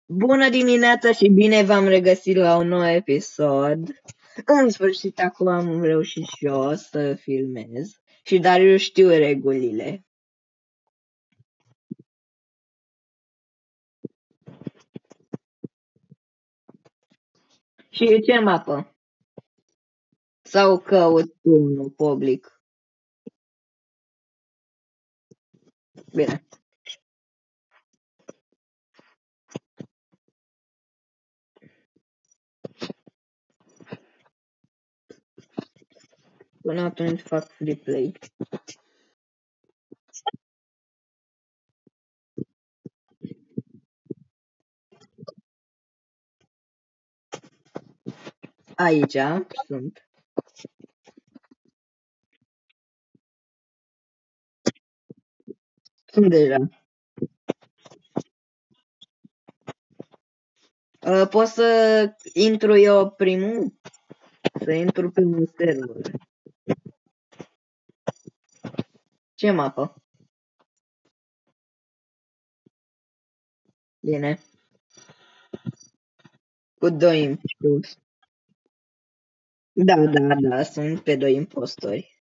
Bună dimineața și bine v-am regăsit la un nou episod. În sfârșit, acum am reușit și eu să filmez. Și dar eu știu regulile. Și ce mapă? Sau căut tu unul public? Bine. Până atunci fac free play. Aici sunt. Sunt deja. Pot să intru eu primul? Să intru primul server. Ce mapă? Bine. Cu doi impostori. Da, sunt pe doi impostori.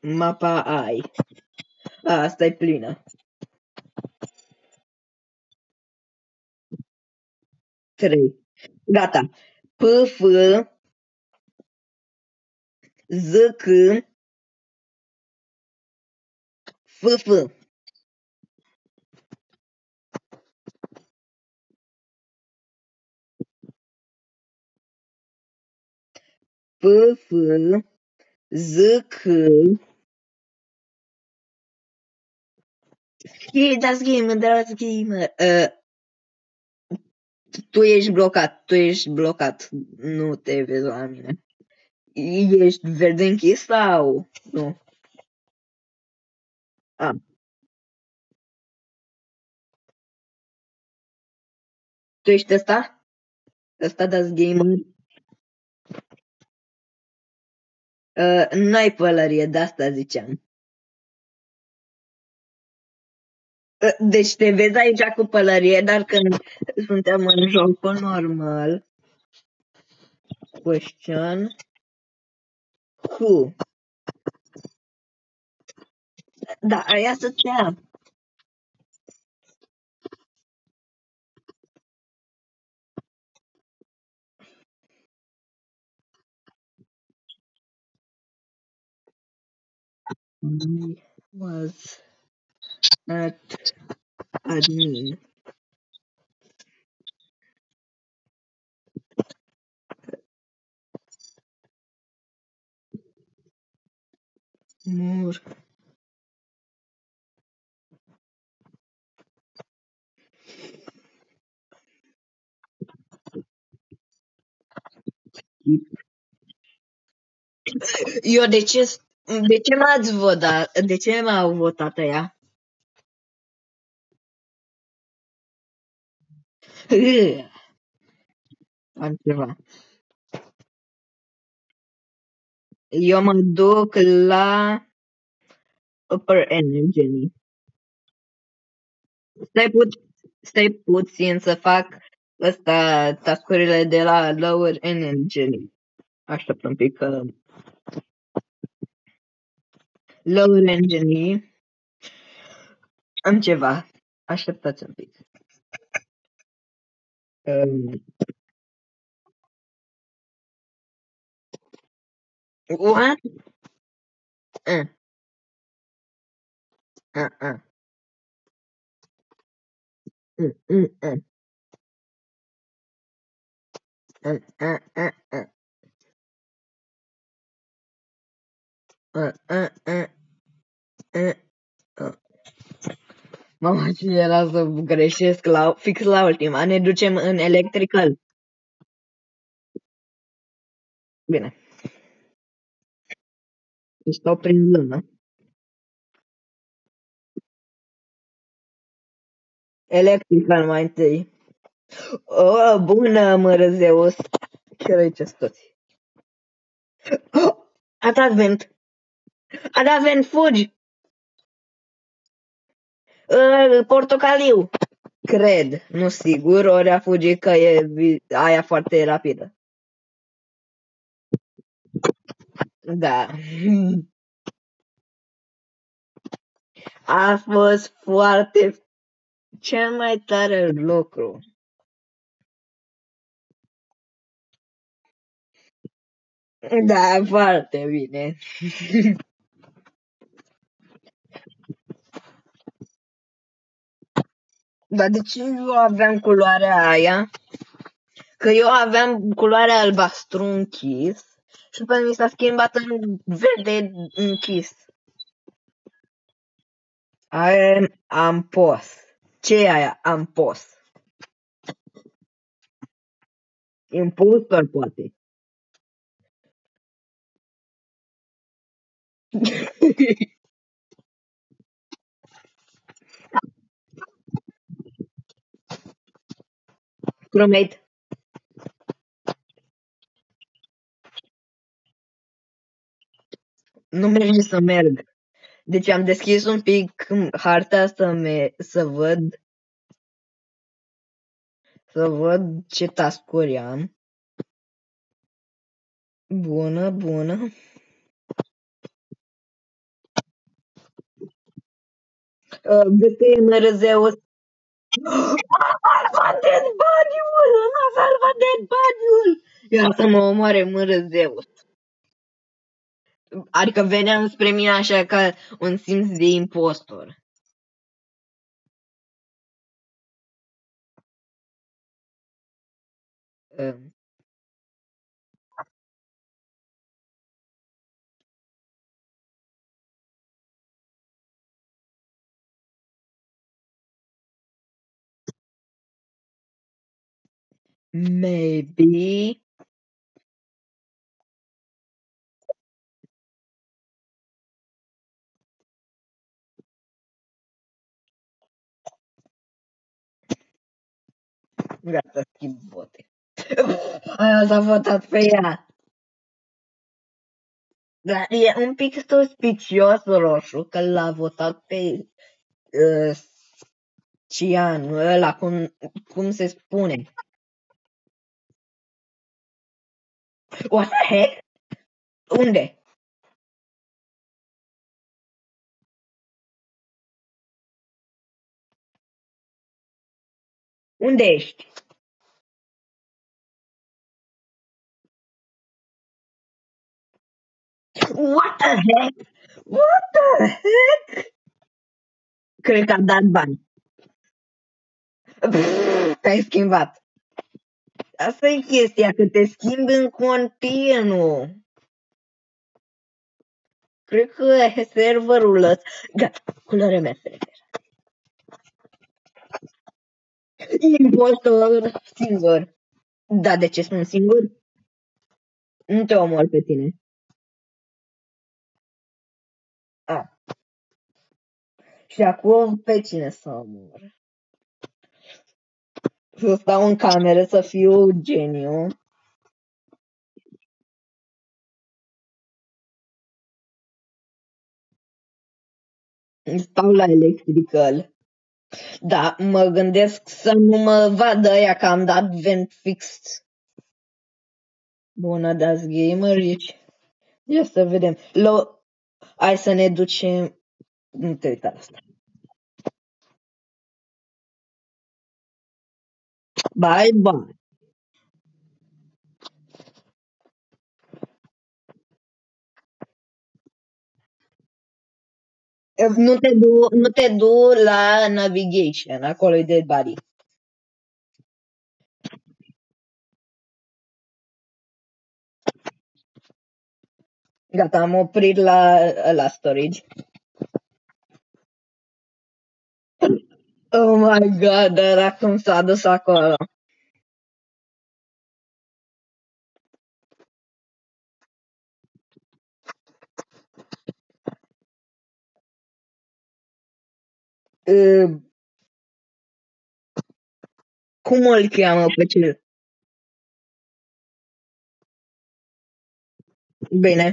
Mapa ai. Asta e plină. 3. Gata. P, F, Z, C, F, F. P, F, Z, C. Das Gamer. Tu ești blocat. Nu te vezi la mine. Ești verde închis sau nu? Tu ești ăsta? Ăsta Das Gamer? N-ai pălărie, de asta ziceam. Deci te vezi aici cu pălărie, dar când suntem în jocul normal. Question. Who? Da, aia să te ia. Was at admin. More. Eu de ce m-ați votat? De ce m-au votat ăia? Am ceva. Eu mă duc la Upper Energy. Stai puțin să fac ăsta, task-urile de la Lower Energy. Aștept un pic că... Lower Energy. Am ceva. Așteptați un pic. What? Mama, ce era să greșesc fix la ultima. Ne ducem în electrical. Bine. Stau prin lună. Electrical mai întâi. Oh, bună, mărăzeus. Ce răceți toți. A dat vent. Fugi. Portocaliu. Cred, nu sigur, ori a fugit că e aia foarte rapidă. Da. A fost foarte cel mai tare lucru. Da, foarte bine. Dar de ce eu aveam culoarea aia? Că eu aveam culoarea albastru închis și după mi s-a schimbat în verde închis. Aia am pos. Ce e aia? Am pos. Impulsor, poate. Cromate. Nu merge să merg. Deci am deschis un pic harta să văd ce task-uri am. Bună, bună. Vezi că e mărăzeus. A salvat Dead Body-ul! M-a salvat Dead Body-ul! Ia să mă omoare mărăzeus. Adică veneam spre mine așa ca un simț de impostor. Maybe. Gata, schimb vote. Aia s-a votat pe ea. Dar e un pic suspicios roșu că l-a votat pe Cian, ăla, cum se spune. What the heck? Unde? Unde ești? What the heck? What the heck? Cred că a dat bani. Te-ai schimbat. Asta e chestia, că te schimbi în continuu. Cred că serverul ăsta... Gata, culoarea mea se referă. Impostor singur. Da, de ce spun singur? Nu te omor pe tine. Ah. Și acum pe cine să omor? Să stau în cameră, să fiu geniu. Stau la electrical. Da, mă gândesc să nu mă vadă ăia că am dat vent fix. Bună, dați gamer, ești. Ia să vedem. Hai să ne ducem... Nu te uita la asta. Bye, bye. Nu te du la navigation, acolo e dead body. Gata, am oprit la storage. Oh my god, dar cum s-a dus acolo. Cum îl cheamă pe cel? Bine.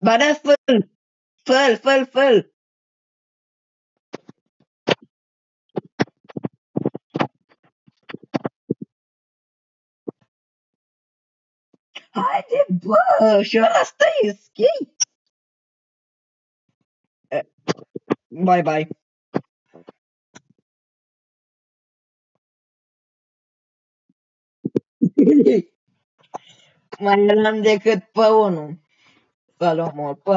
Ba da, fă-l! Fă-l, fă-l, fă-l! Haide, bă! Și ăsta e skate! Bye, bye. Mai eram decât pe unul. Să-l omor, pe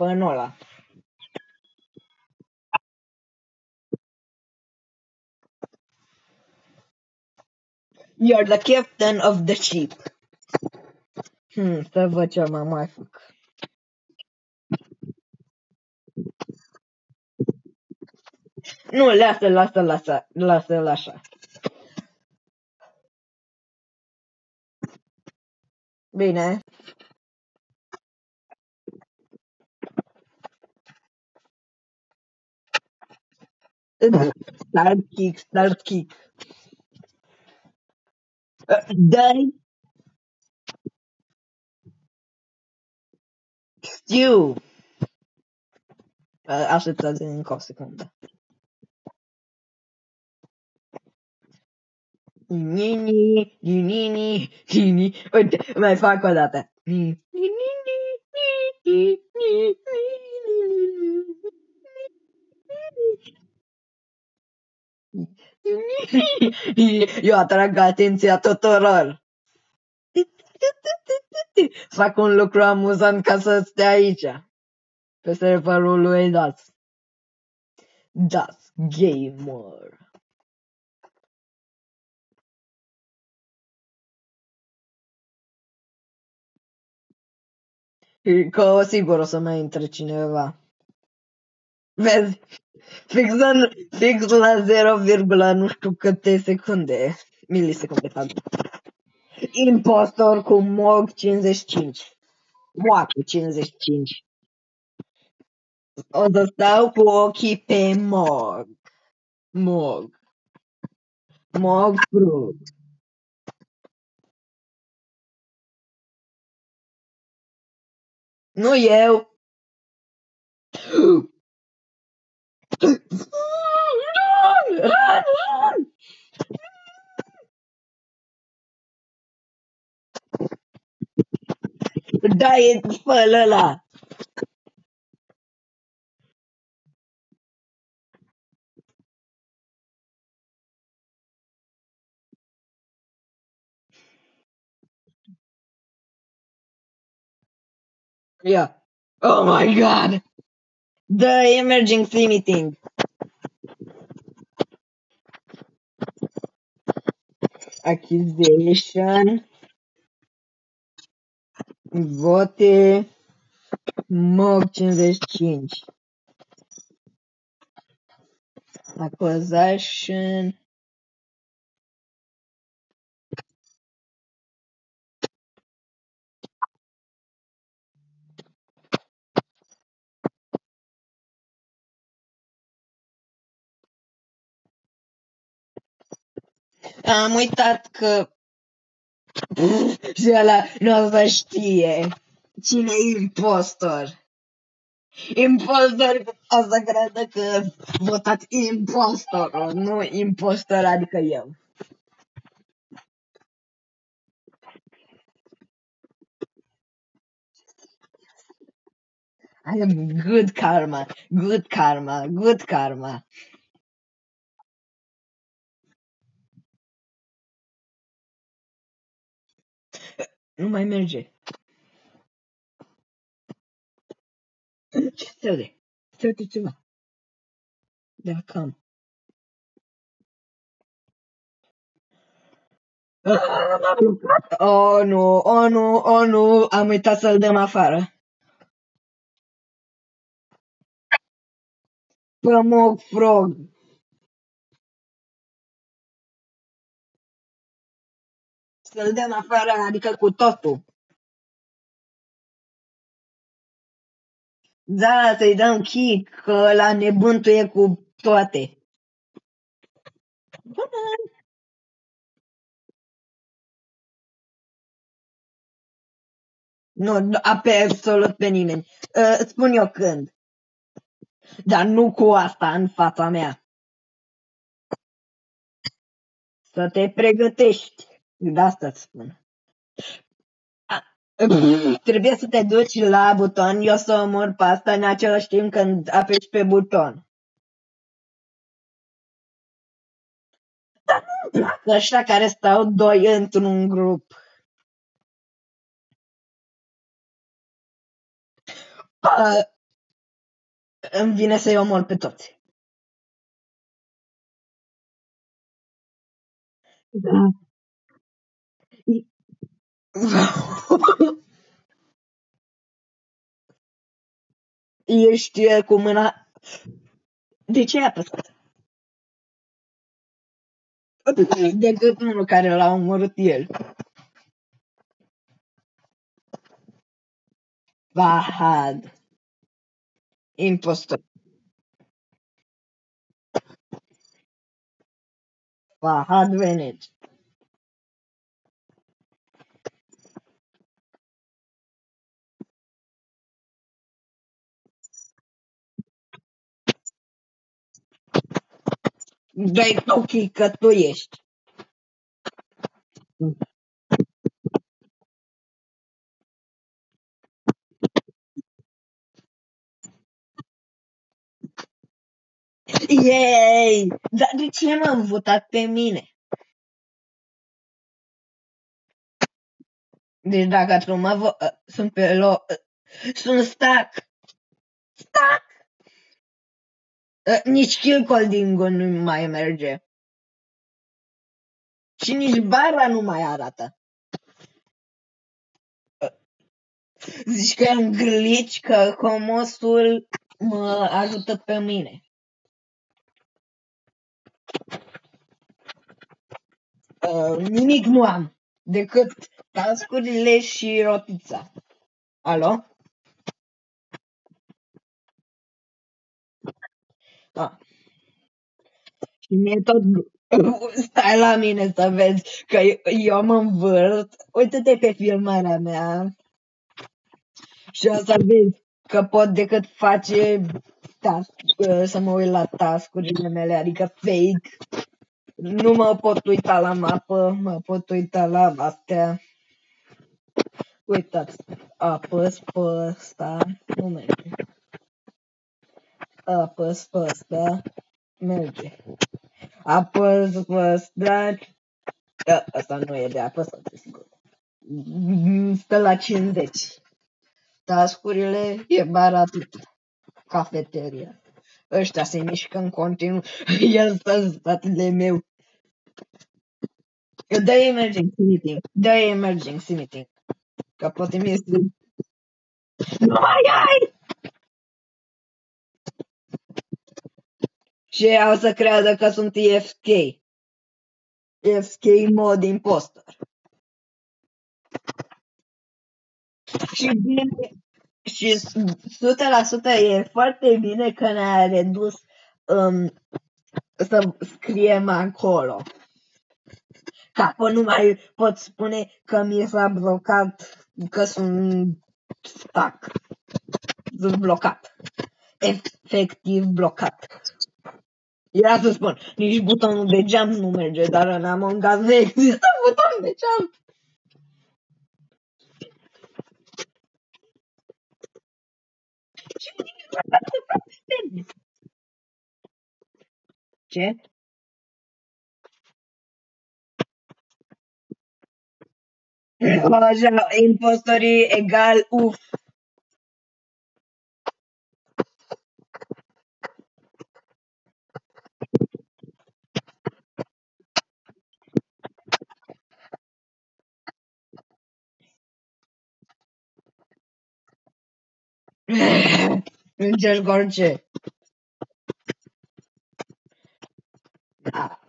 ăla. You're the captain of the ship. Să văd ce mai fac. Nu, lasă-l așa. Bine. Start kick. Dai. Stew. Așteptați încă o secundă. Uite, mai fac o dată. Eu atrag atenția tuturor. Fac un lucru amuzant ca să stea aici. Pe serverul lui Das. Das Gamer. Că sigur o să mai intre cineva. Vezi? Fix la 0, nu știu câte secunde. Milisecunde fac. Impostor cu MOG 55. Moacă 55. O să stau cu ochii pe MOG. MOG Pro. Nu eu. Run! Dai, fă-l ăla. Yeah. Oh my god. The emergency meeting. Accusation. Vote. MOG 55. Accusation. Am uitat că și ăla nu o să știe cine e impostor. Impostor o să crede că votat impostor, nu impostor, adică eu. I am good karma. Nu mai merge. Ce se aude? Se aude ceva. Da, cam. Oh nu, am uitat să-l dăm afară. Pămoc frog. Să-l dăm afară, adică cu totul. Da, să-i dăm kick, că ăla ne bântuie cu toate. Bună! Nu, pe absolut pe nimeni. Îți spun eu când. Dar nu cu asta în fața mea. Să te pregătești. De asta îți spun. Trebuie să te duci la buton, eu să omor pe asta în același timp când apeși pe buton. Dar nu-mi plac ăștia care stau doi într-un grup. Îmi vine să-i omor pe toți. Da. Ești cu mâna... De ce ai apăsat? Decât unul care l-a omorât el. Fahad. Impostor. Fahad Venit. Dai ochii că tu ești. Yay! Dar de ce m-am votat pe mine? Deci dacă tu mă sunt pe loc... Sunt stuck. Nici kill-holding-ul nu mai merge. Și nici bara nu mai arată. Zici că e un glitch, că Comosul mă ajută pe mine. Nimic nu am, decât tascurile și rotița. Alo? Și mie tot... Stai la mine să vezi că eu mă învârt. Uite-te pe filmarea mea. Și o să vezi că pot decât face să mă uit la task-urile mele, adică fake. Nu mă pot uita la mapă, mă pot uita la astea. Uitați, apăs pe ăsta, nu merge. Apăs pe ăsta, merge. Apăs pe ăsta, ăsta nu e de apăsat, sigur. Stă la 50. Task-urile e baratut. Cafeteria. Ăștia se mișcă în continuu. El stă în spatele meu. Dă emergency meeting. Dă emergency meeting. Că poate mi este... Nu mai ai! Și ea o să creadă că sunt EFK. EFK mod impostor. Și bine... Și 100% e foarte bine că ne-a redus să scriem acolo. Că apoi nu mai pot spune că mi s-a blocat, că sunt stuck. Sunt blocat. Efectiv blocat. Era să spun, nici butonul de jump nu merge, dar în Among Us nu există buton de jump. Ce? Așa, impostorii egal uf. Încerci orice. Da.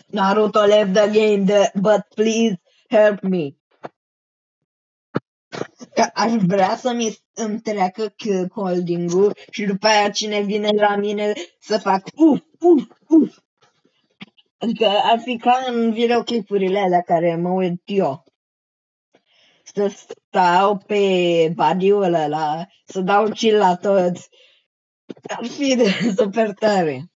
Naruto left the game, but please help me. Că aș vrea să-mi treacă kill holding-ul și după aia cine vine la mine să fac uf. Uf. Adică ar fi ca în videoclipurile alea care mă uit eu. Să stau pe badiul ăla, să dau chill la toți. Ar fi de super tare.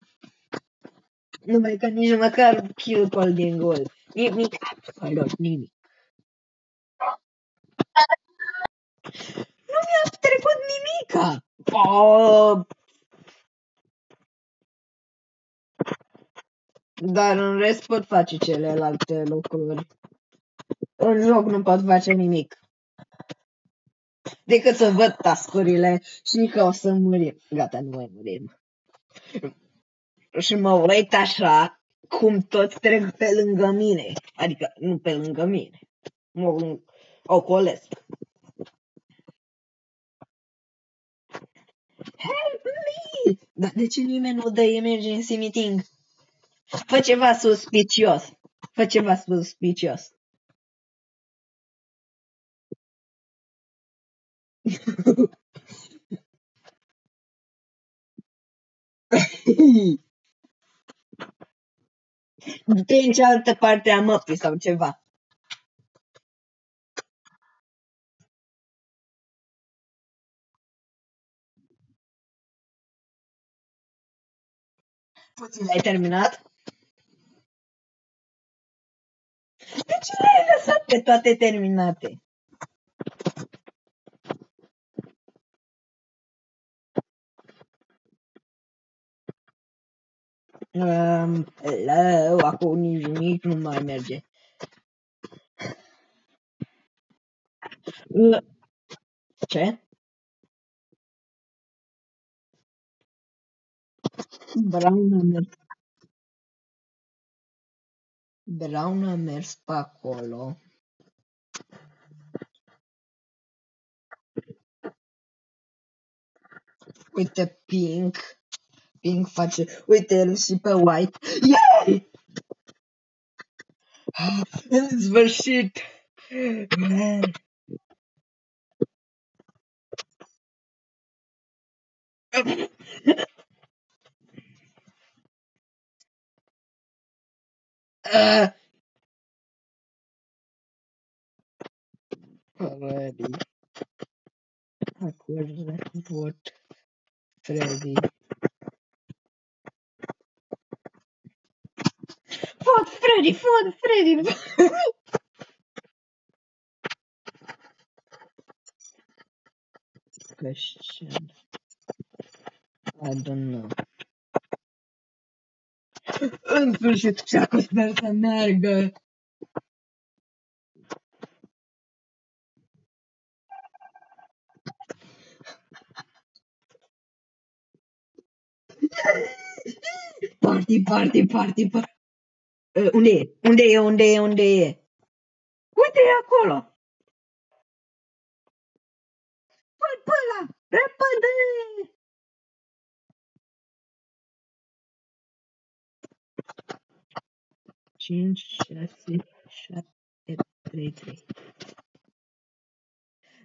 Numai că nici măcar kill call din gol. Nimic, absolut nimic. Nu mi-a trecut nimica. Dar în rest pot face celelalte lucruri. În joc nu pot face nimic. Decât să văd tascurile și că o să murim. Gata, nu mai murim. Și mă uit așa cum toți trec pe lângă mine. Adică nu pe lângă mine. Mă ocolesc. Help me! Dar de ce nimeni nu dă emergency meeting? Fă ceva suspicios. Fă ceva suspicios. De în cealaltă parte a măpii sau ceva. Puțin l-ai terminat? De ce le-ai lăsat pe toate terminate? Acum nici nu mai merge. Ce? Brown a mers pe acolo. Uite, Pink. Pink face... Uite, el și pe White. Yay! În sfârșit! Freddy. Acum vot Freddy. Vot Freddy, vot Freddy. Question. I don't know. În sfârșit, Ceacu sper să meargă. Party, party, party, party. Unde e? Unde e? Unde e? Unde e? Uite, e acolo. Fă-l pe ăla! Repede! 5, 6, 7, 3, 3.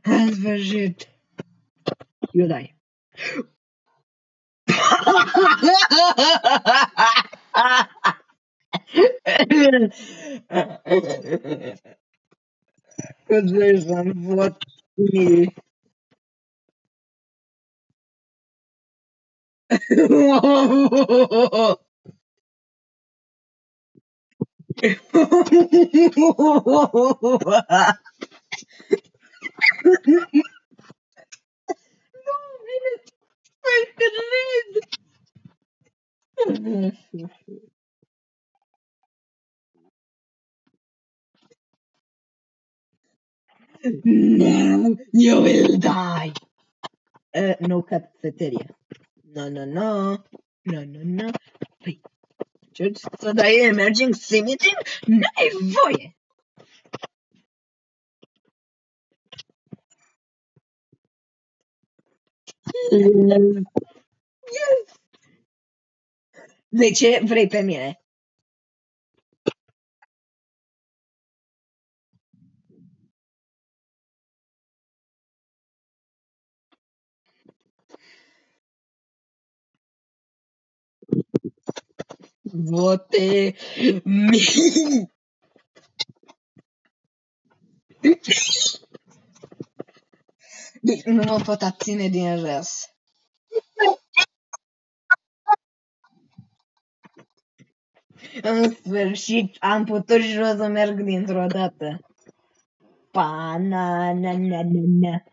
În sfârșit. Eu dai. Îți vezi să-mi vot mie. Nu, vine să-i cred. Now you will die. No cafeteria. No, no, no. No, no, no. Păi, ce să dai emergency meeting? N-ai voie. Yes. De ce vrei pe mine? Vote mi. Nu mă pot abține din râs. În sfârșit am putut și eu să merg dintr-o dată. Pa, na, na, na, na, na.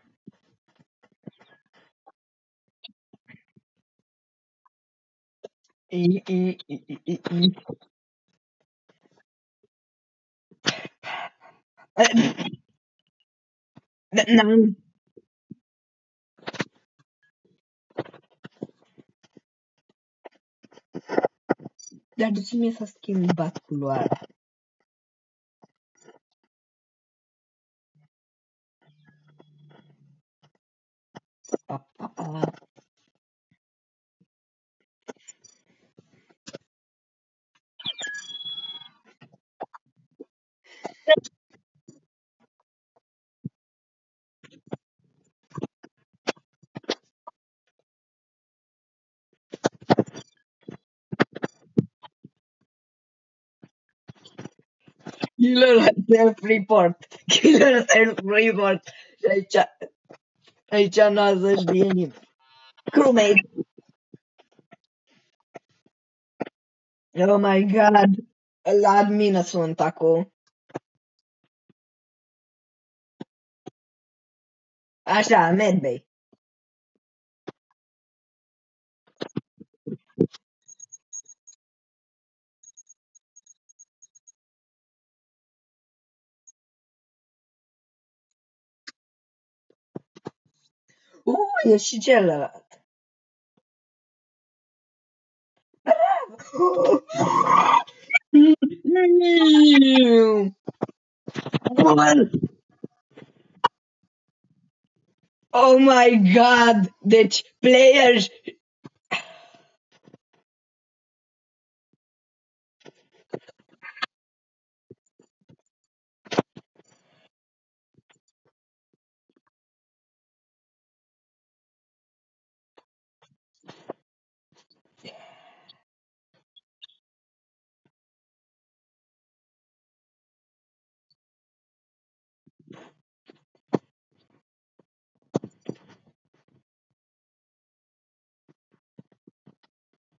I, i, i, i, i, i. N-am. Dar de ce mi s-a schimbat culoarea? Pa, pa, pa. Killer self-report. Killer self-report. Și aici n-a să știe nimeni. Crewmate. Oh my god. La admină sunt acum. Așa, medbay. E și celălalt. Oh my god! Deci, players...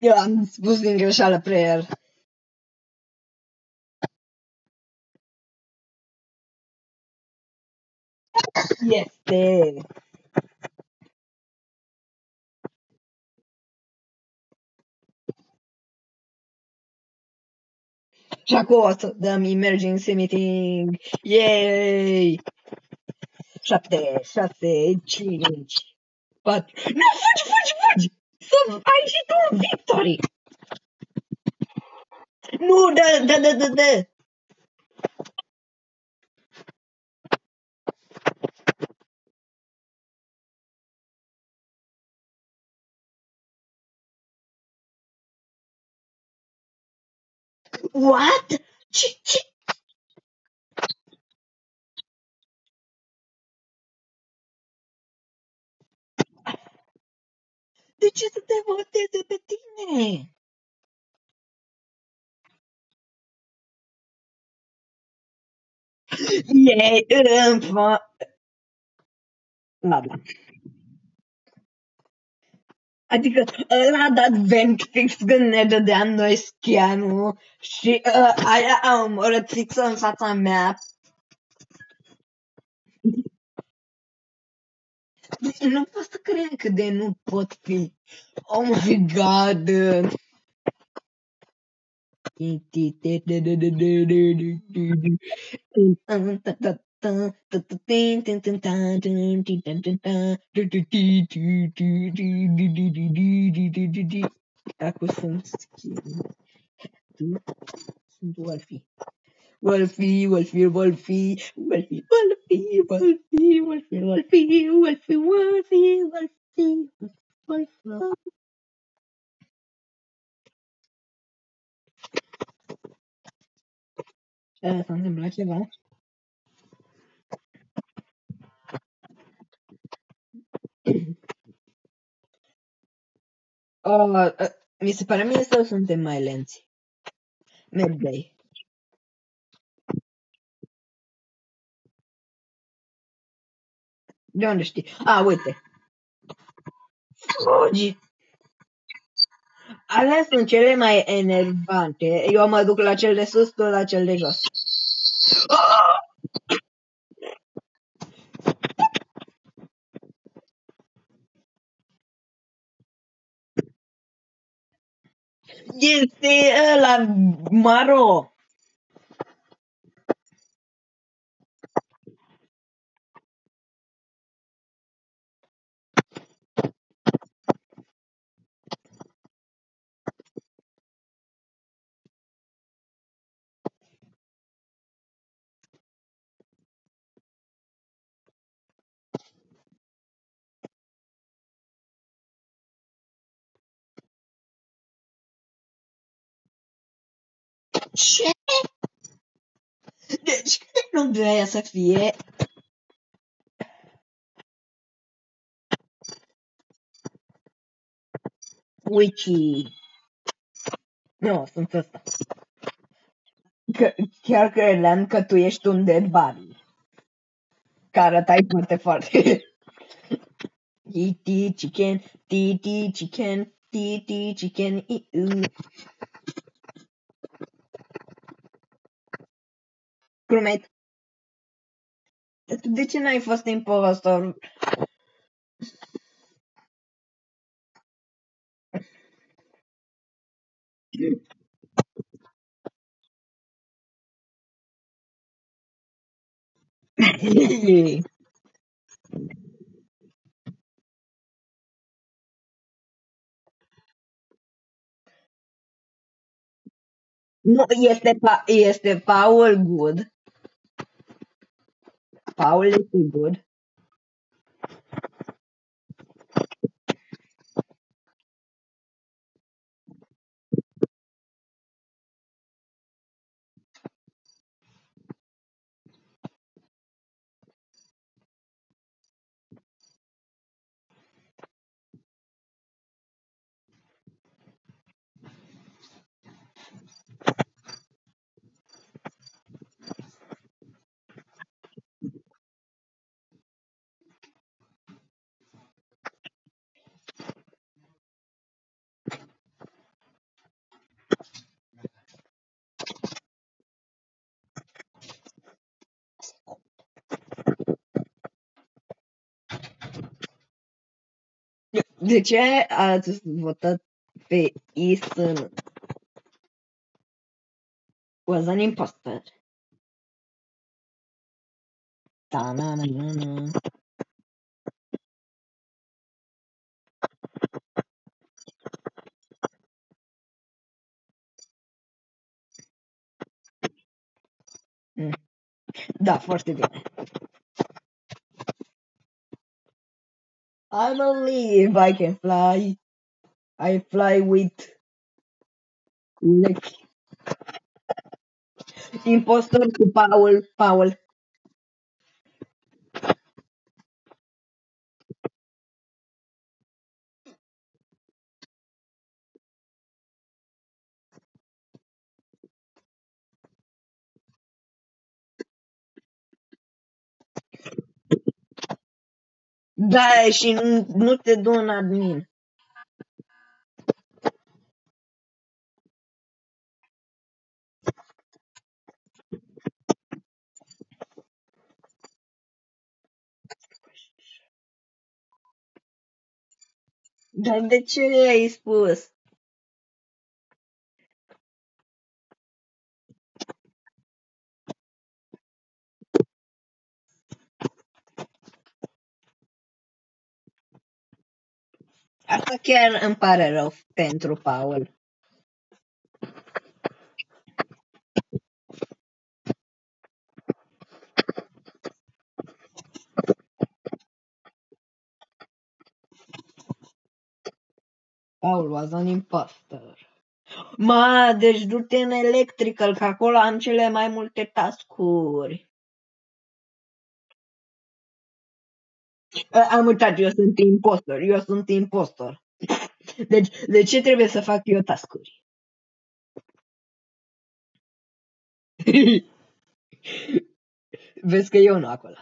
Eu am spus din greșeală player. Este... Și acum o să dăm emergency meeting. Yay! 7, 6, 5, 4... Nu, fugi! Să ai și tu un victory! Nu, da! What? Ce? De ce să te voteze pe tine? Yay! Da. Adică ăla a dat vent fix când ne dădeam noi scanul și aia a omorât fix în fața mea. Deci nu pot să cred cât de nu pot fi. Oh my god! Acum sunt Wolfie. Wolfie. S-a întâmplat ceva? Mi se pare mie sau suntem mai lenți? Medbay. De unde știi? Uite. Fugi! Alea sunt cele mai enervante. Eu mă duc la cel de sus, tu la cel de jos. Este ăla maro. Ce? Deci nu vrea să fie witchy. Nu, sunt ăsta. Chiar credeam că tu ești un dead body. Că arătai foarte foarte. Titi chicken, titi chicken, titi chicken. Crewmate, de ce n-ai fost impostor? Nu, este Paul good. Paul este good. De ce ați votat pe Ethan? Was an imposter. Ta-na-na-na-na. Da, foarte bine. I believe I can fly. I fly with Lex. Impostor cu Paul. Da, și nu te du în admin. Dar de ce ai spus? Asta chiar îmi pare rău pentru Paul. Paul was an imposter. Deci du-te în electrical, că acolo am cele mai multe task-uri. Am uitat, eu sunt impostor. Deci, de ce trebuie să fac eu task-uri? Vezi că eu nu acolo.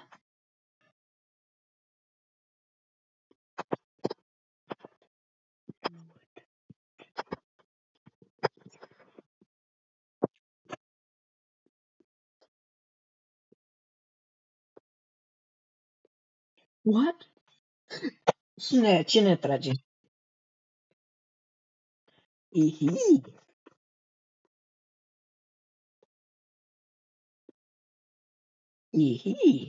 What? Cine trage? Ihi. Ihi.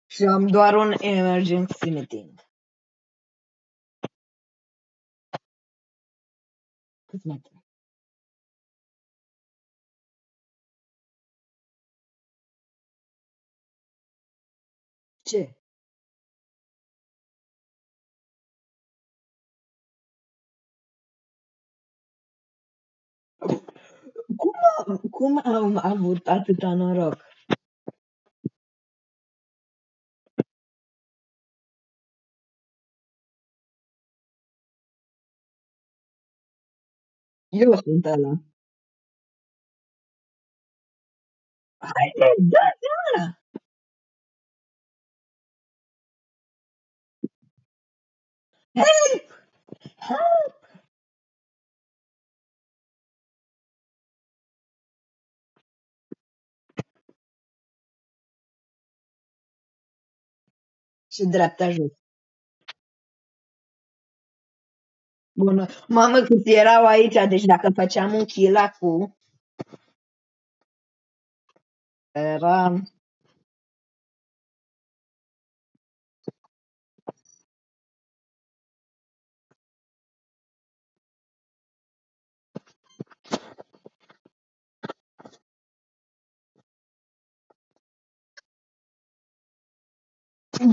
Și am doar un emergency meeting. Câți metri? Ce? Cum am avut atâta noroc? Eu sunt ăla. Haide, dă-te ăla! Help! Help! Și dreapta jos. Bună. Mamă, câți erau aici, deci dacă făceam un kill acum, era...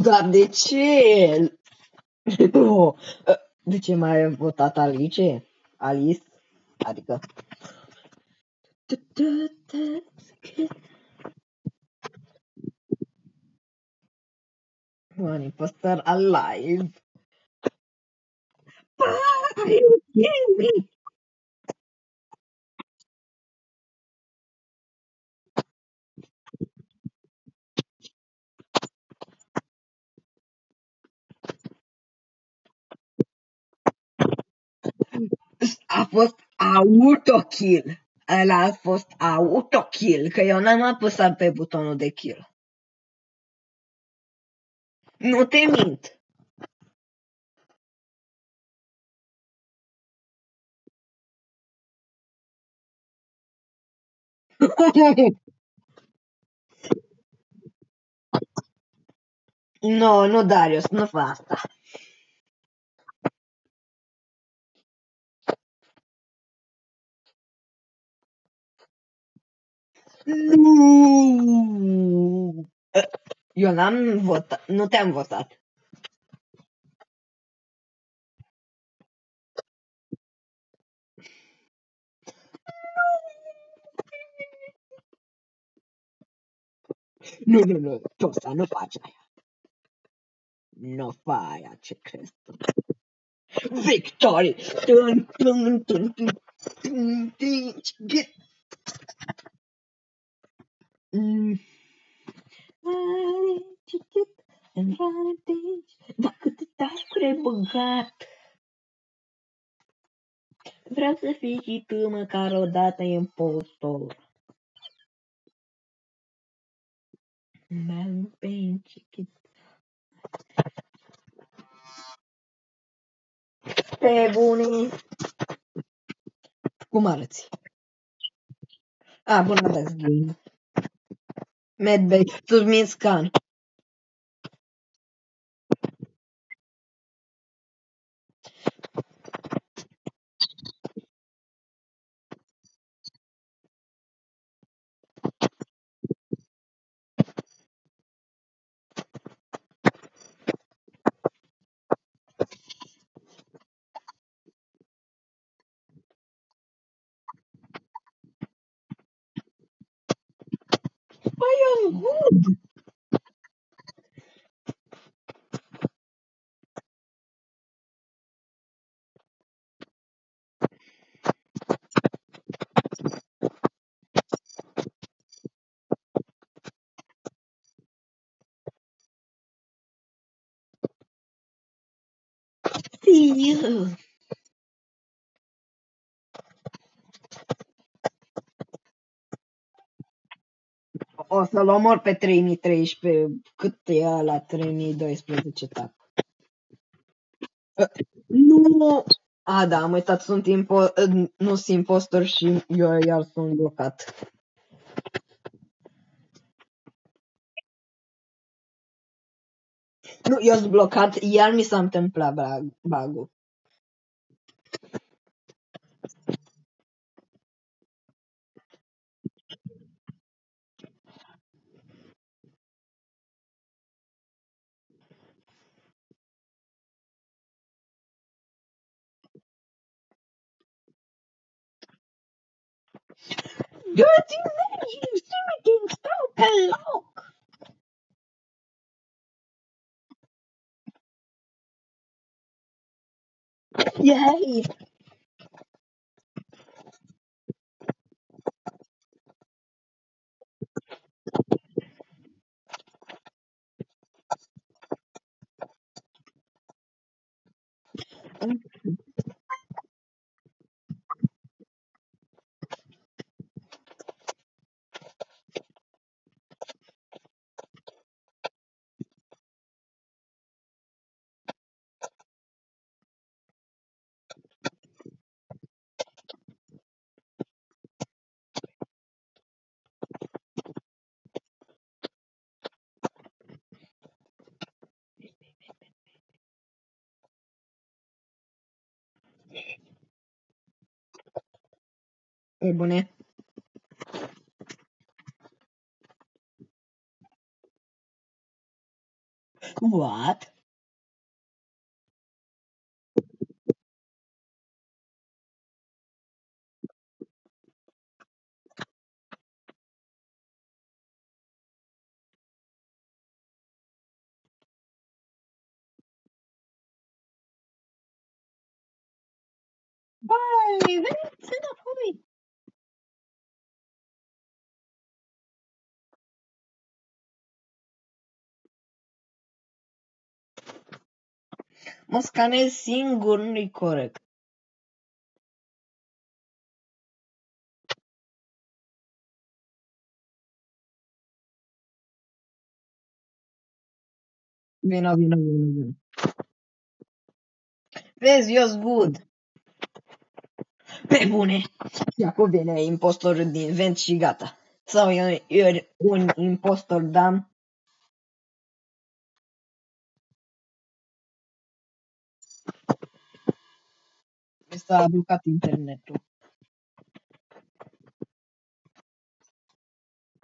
Dar de ce? Oh, de ce mai ai votat Alice? Alice? Adică... One imposter alive. Are you kidding me? A fost autokill. Ăla a fost autokill, că eu n-am apăsat pe butonul de kill. Nu te mint. Nu, Darius, nu fă asta. Nu. Eu n-am votat, nu te-am votat. Nu, tu să nu faci aia. Nu fă aia, ce crezi tu. Victory! Get. Dar câte task-uri ai băgat? Vreau să fii și tu măcar o dată impostor. Pe bune. Cum arăți? Bună, aveți game. Medbay, Turmin Scan. Păi, I'm good. O să-l omor pe 3013, cât e ăla, 3012 tap. Nu! A, da, am uitat, nu sunt impostor și eu iar sunt blocat. Nu, eu sunt blocat, iar mi s-a întâmplat bug-ul. Dă-ți mergi, Simitin, stau pe loc! Yay! E bune. What? Băi, veniți înapoi! Mă scanez singur, nu-i corect. Vino. Vezi, eu-s good. Pe bune. Și acum vine impostorul din vent și gata. Sau e un impostor dam. Mi s-a blocat internetul.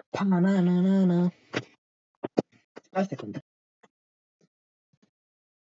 Pa-na-na-na-na. O secundă.